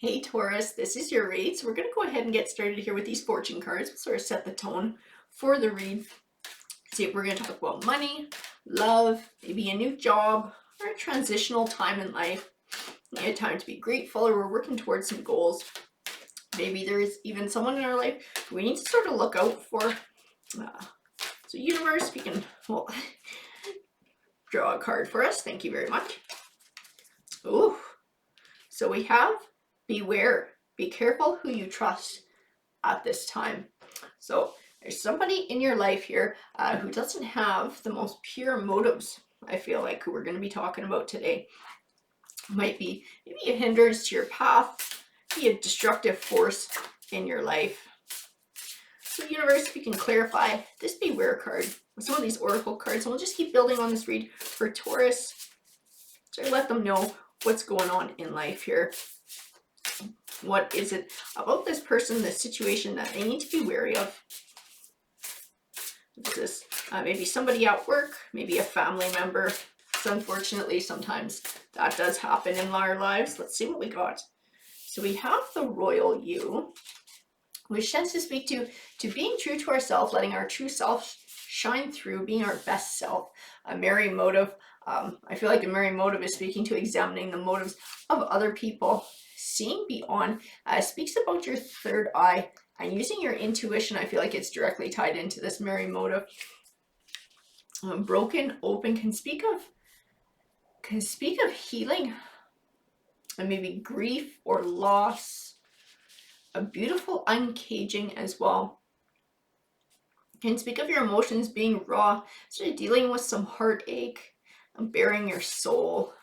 Hey Taurus, this is your read. So we're going to go ahead and get started here with these fortune cards. We'll sort of set the tone for the read. See if we're going to talk about money, love, maybe a new job, or a transitional time in life. Maybe a time to be grateful, or we're working towards some goals. Maybe there is even someone in our life we need to sort of look out for. So universe, we can draw a card for us. Thank you very much. Ooh, so we have beware. Be careful who you trust at this time. So there's somebody in your life here who doesn't have the most pure motives, I feel like, who we're going to be talking about today. Might be maybe a hindrance to your path, be a destructive force in your life. So universe, we can clarify this beware card with some of these oracle cards, and we'll just keep building on this read for Taurus. So I let them know what's going on in life here. What is it about this person, this situation that they need to be wary of? Is this maybe somebody at work, maybe a family member? So unfortunately, sometimes that does happen in our lives. Let's see what we got. So we have the Royal You, which tends to speak to being true to ourselves, letting our true self shine through, being our best self. A merry motive. I feel like a merry motive is speaking to examining the motives of other people. Seeing beyond speaks about your third eye and using your intuition. I feel like it's directly tied into this merry motive. Broken open can speak of healing and maybe grief or loss. A beautiful uncaging as well. Can speak of your emotions being raw, sort of dealing with some heartache and bearing your soul.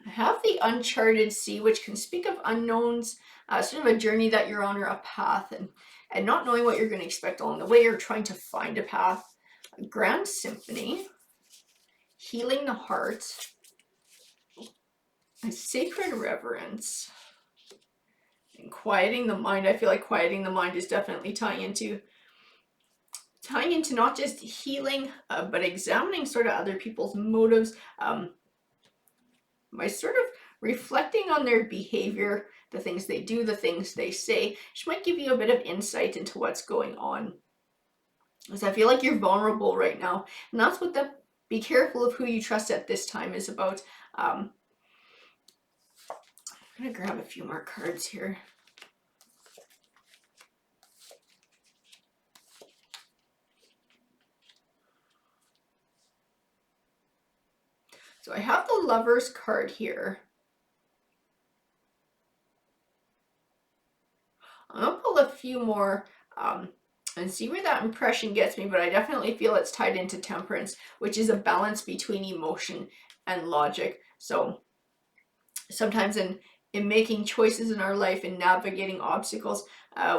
I have the uncharted sea, which can speak of unknowns, sort of a journey that you're on, or a path, and not knowing what you're going to expect along the way, or trying to find a path. A grand symphony, healing the heart, a sacred reverence, and quieting the mind. I feel like quieting the mind is definitely tying into not just healing, but examining sort of other people's motives, by sort of reflecting on their behavior, the things they do, the things they say, which might give you a bit of insight into what's going on. Because I feel like you're vulnerable right now, and that's what the be careful of who you trust at this time is about. I'm gonna grab a few more cards here. So I have the Lovers card here. I'm gonna pull a few more and see where that impression gets me, but I definitely feel it's tied into Temperance, which is a balance between emotion and logic. So sometimes in making choices in our life and navigating obstacles,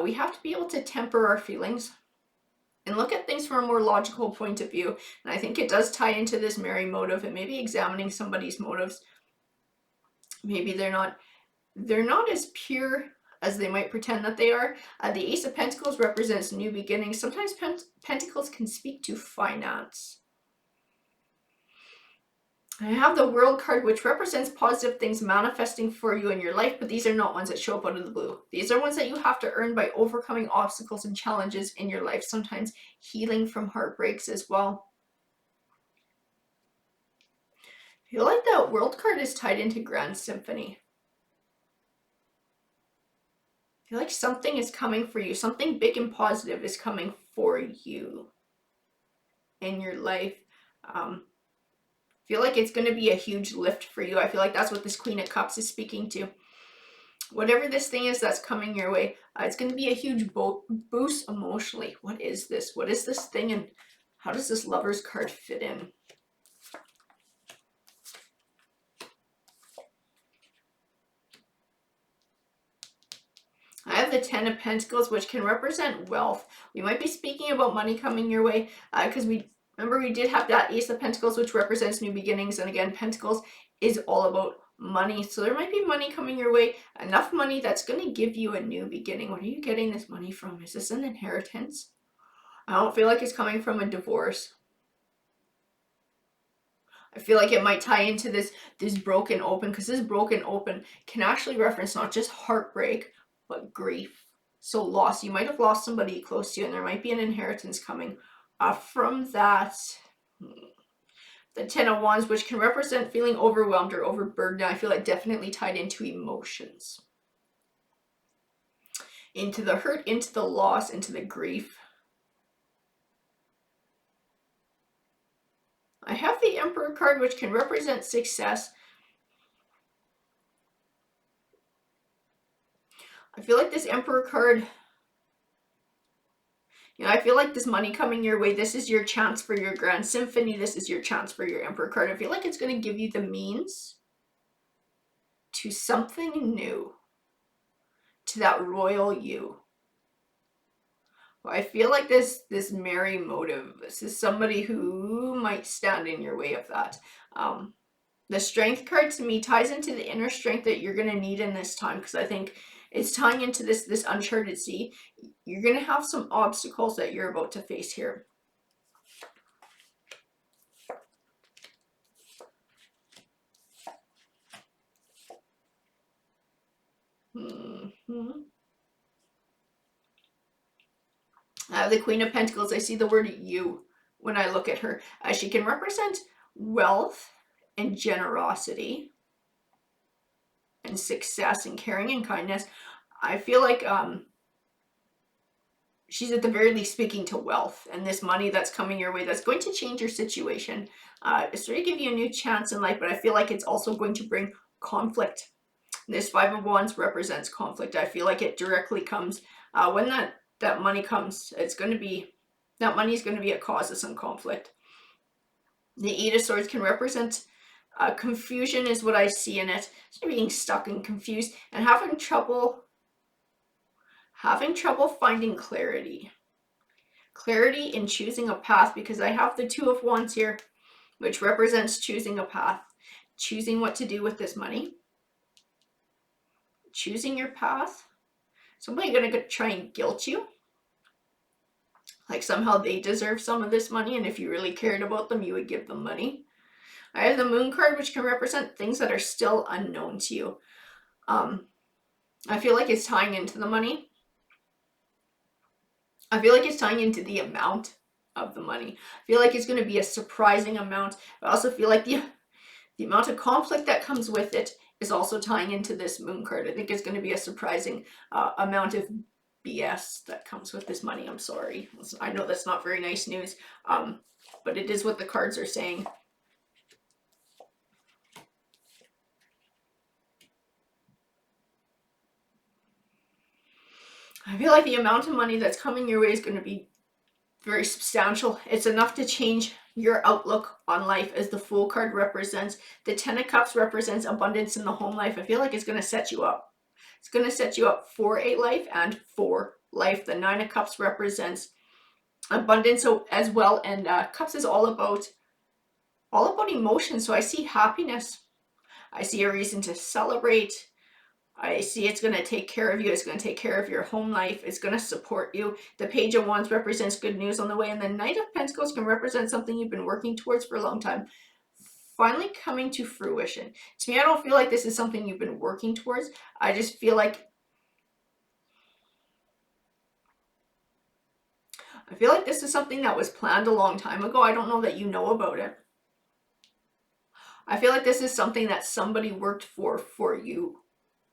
we have to be able to temper our feelings and look at things from a more logical point of view. And I think it does tie into this merry motive, and maybe examining somebody's motives. Maybe they're not as pure as they might pretend that they are. The Ace of Pentacles represents new beginnings. Sometimes Pentacles can speak to finance. I have the World card, which represents positive things manifesting for you in your life, but these are not ones that show up out of the blue. These are ones that you have to earn by overcoming obstacles and challenges in your life, sometimes healing from heartbreaks as well. I feel like that World card is tied into Grand Symphony. I feel like something is coming for you. Something big and positive is coming for you in your life. Feel like it's going to be a huge lift for you. I feel like that's what this Queen of Cups is speaking to. Whatever this thing is that's coming your way, it's going to be a huge boost emotionally. What is this? What is this thing, and how does this Lovers card fit in? I have the Ten of Pentacles, which can represent wealth. We might be speaking about money coming your way, because remember we did have that Ace of Pentacles, which represents new beginnings, and again, Pentacles is all about money. So there might be money coming your way, enough money that's going to give you a new beginning. What are you getting this money from? Is this an inheritance? I don't feel like it's coming from a divorce. I feel like it might tie into this broken open, because this broken open can actually reference not just heartbreak, but grief. So loss. You might have lost somebody close to you, and there might be an inheritance coming from that. The Ten of Wands, which can represent feeling overwhelmed or overburdened. I feel like definitely tied into emotions. Into the hurt, into the loss, into the grief. I have the Emperor card, which can represent success. I feel like this Emperor card, you know, I feel like this money coming your way, this is your chance for your Grand Symphony. This is your chance for your Emperor card. I feel like it's going to give you the means to something new, to that royal you. I feel like this merry motive, this is somebody who might stand in your way of that. The Strength card to me ties into the inner strength that you're going to need in this time, because I think it's tying into this uncharted sea. You're going to have some obstacles that you're about to face here. The Queen of Pentacles, I see the word you when I look at her. She can represent wealth and generosity and success and caring and kindness. I feel like she's at the very least speaking to wealth and this money that's coming your way that's going to change your situation. It's going to give you a new chance in life, but I feel like it's also going to bring conflict. This Five of Wands represents conflict. I feel like it directly comes when that money comes. It's going to be, that money is going to be a cause of some conflict. The Eight of Swords can represent confusion is what I see in it. So being stuck and confused and having trouble finding clarity. Clarity in choosing a path, because I have the Two of Wands here, which represents choosing a path. Choosing what to do with this money. Choosing your path. Somebody gonna try and guilt you. Like somehow they deserve some of this money, and if you really cared about them, you would give them money. I have the Moon card, which can represent things that are still unknown to you. I feel like it's tying into the money. I feel like it's tying into the amount of the money. I feel like it's going to be a surprising amount. I also feel like the amount of conflict that comes with it is also tying into this Moon card. I think it's going to be a surprising amount of BS that comes with this money. I'm sorry. I know that's not very nice news, but it is what the cards are saying. I feel like the amount of money that's coming your way is going to be very substantial. It's enough to change your outlook on life, as the Fool card represents. The Ten of Cups represents abundance in the home life. I feel like it's going to set you up. It's going to set you up for a life and for life. The Nine of Cups represents abundance as well, and Cups is all about emotion. So I see happiness. I see a reason to celebrate. I see it's going to take care of you. It's going to take care of your home life. It's going to support you. The Page of Wands represents good news on the way. And the Knight of Pentacles can represent something you've been working towards for a long time, finally coming to fruition. To me, I don't feel like this is something you've been working towards. I just feel like this is something that was planned a long time ago. I don't know that you know about it. I feel like this is something that somebody worked for you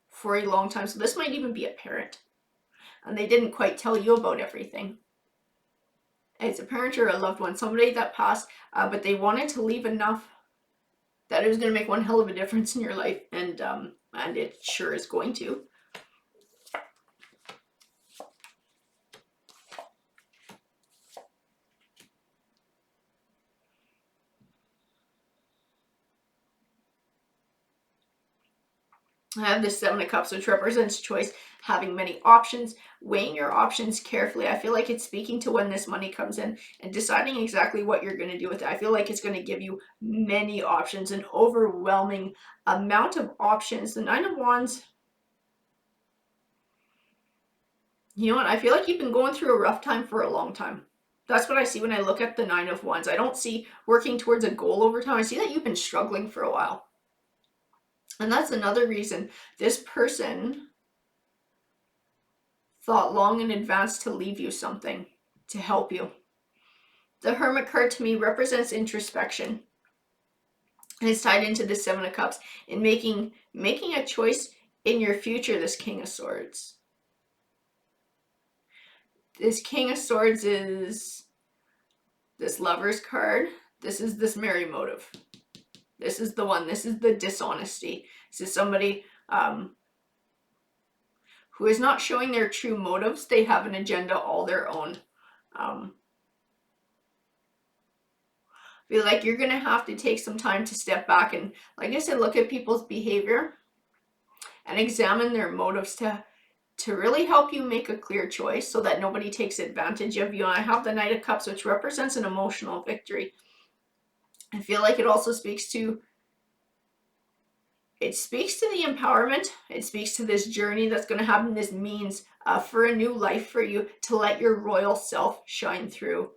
for a long time. So this might even be a parent, and they didn't quite tell you about everything. It's a parent or a loved one, somebody that passed, but they wanted to leave enough that it was going to make one hell of a difference in your life, and it sure is going to. I have the Seven of Cups, which represents choice, having many options, weighing your options carefully. I feel like it's speaking to when this money comes in and deciding exactly what you're going to do with it. I feel like it's going to give you many options, an overwhelming amount of options. The Nine of Wands, you know what? I feel like you've been going through a rough time for a long time. That's what I see when I look at the Nine of Wands. I don't see working towards a goal over time. I see that you've been struggling for a while. And that's another reason this person thought long in advance to leave you something, to help you. The Hermit card to me represents introspection. And it's tied into the Seven of Cups in making a choice in your future, this King of Swords. This King of Swords is this Lover's card. This is this merry motive. This is the one. This is the dishonesty. This is somebody who is not showing their true motives. They have an agenda all their own. Feel like you're going to have to take some time to step back and, like I said, look at people's behavior and examine their motives to really help you make a clear choice so that nobody takes advantage of you. And I have the Knight of Cups, which represents an emotional victory. I feel like it also speaks to the empowerment. It speaks to this journey that's going to happen. This means for a new life for you to let your royal self shine through.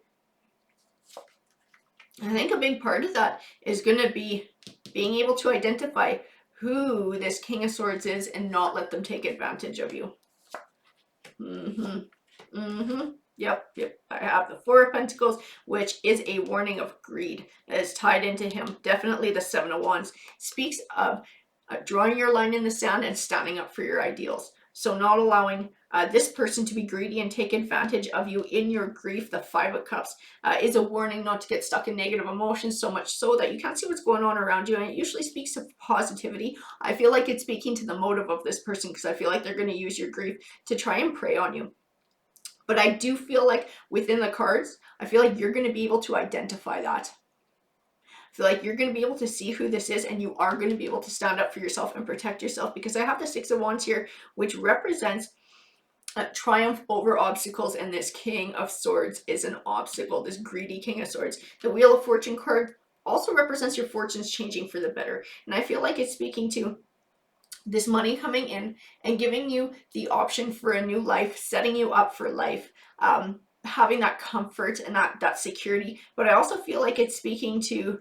I think a big part of that is going to be being able to identify who this King of Swords is and not let them take advantage of you. Yep. I have the Four of Pentacles, which is a warning of greed that is tied into him. Definitely the Seven of Wands speaks of drawing your line in the sand and standing up for your ideals. So not allowing this person to be greedy and take advantage of you in your grief. The Five of Cups is a warning not to get stuck in negative emotions, so much so that you can't see what's going on around you. And it usually speaks of positivity. I feel like it's speaking to the motive of this person, because I feel like they're going to use your grief to try and prey on you. But I do feel like within the cards, I feel like you're going to be able to identify that. I feel like you're going to be able to see who this is, and you are going to be able to stand up for yourself and protect yourself, because I have the Six of Wands here, which represents a triumph over obstacles, and this King of Swords is an obstacle, this greedy King of Swords. The Wheel of Fortune card also represents your fortunes changing for the better, and I feel like it's speaking to this money coming in and giving you the option for a new life, setting you up for life, having that comfort and that security. But I also feel like it's speaking to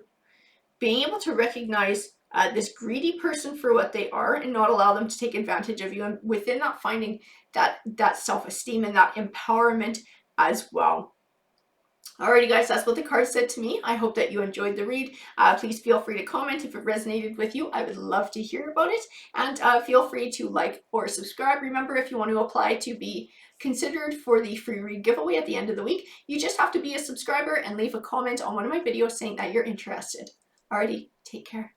being able to recognize this greedy person for what they are and not allow them to take advantage of you, and within that finding that self-esteem and that empowerment as well. Alrighty guys, that's what the card said to me. I hope that you enjoyed the read. Please feel free to comment if it resonated with you. I would love to hear about it. And feel free to like or subscribe. Remember, if you want to apply to be considered for the free read giveaway at the end of the week, you just have to be a subscriber and leave a comment on one of my videos saying that you're interested. Alrighty, take care.